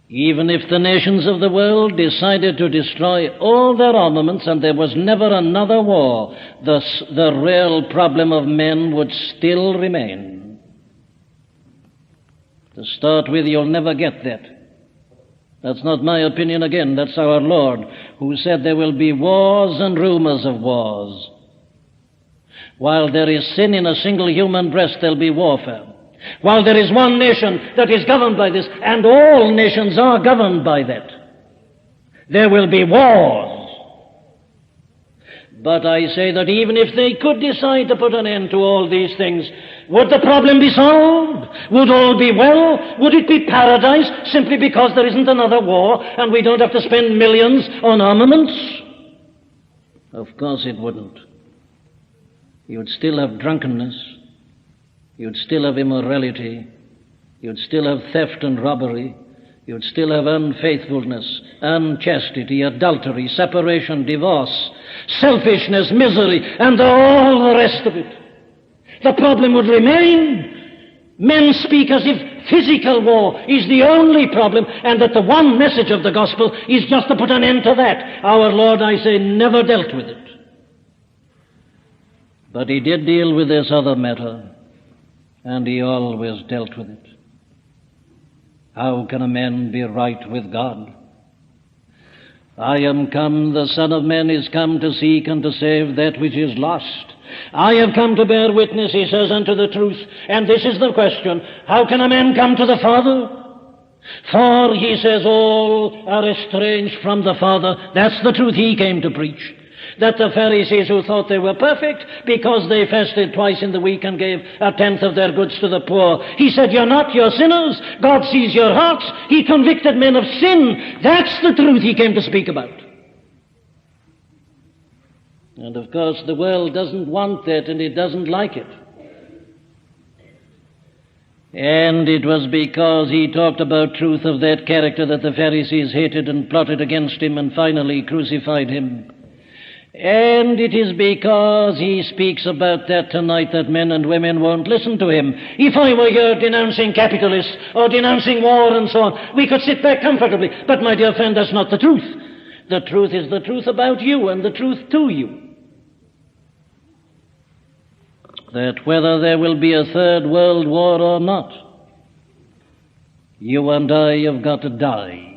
Even if the nations of the world decided to destroy all their armaments and there was never another war, the real problem of men would still remain. To start with, you'll never get that. That's not my opinion again. That's our Lord, who said there will be wars and rumors of wars. While there is sin in a single human breast, there'll be warfare. While there is one nation that is governed by this, and all nations are governed by that, there will be wars. But I say that even if they could decide to put an end to all these things, would the problem be solved? Would all be well? Would it be paradise simply because there isn't another war and we don't have to spend millions on armaments? Of course it wouldn't. You'd still have drunkenness. You'd still have immorality. You'd still have theft and robbery. You'd still have unfaithfulness, unchastity, adultery, separation, divorce, selfishness, misery, and all the rest of it. The problem would remain. Men speak as if physical war is the only problem and that the one message of the gospel is just to put an end to that. Our Lord, I say, never dealt with it. But he did deal with this other matter, and he always dealt with it. How can a man be right with God? I am come, the Son of Man is come to seek and to save that which is lost. I have come to bear witness, he says, unto the truth. And this is the question: how can a man come to the Father? For, he says, all are estranged from the Father. That's the truth he came to preach. That the Pharisees, who thought they were perfect because they fasted twice in the week and gave a tenth of their goods to the poor, he said, you're not, you're sinners. God sees your hearts. He convicted men of sin. That's the truth he came to speak about. And of course the world doesn't want that, and it doesn't like it. And it was because he talked about truth of that character that the Pharisees hated and plotted against him and finally crucified him. And it is because he speaks about that tonight that men and women won't listen to him. If I were here denouncing capitalists or denouncing war and so on, we could sit back comfortably. But my dear friend, that's not the truth. The truth is the truth about you and the truth to you. That whether there will be a third world war or not, you and I have got to die.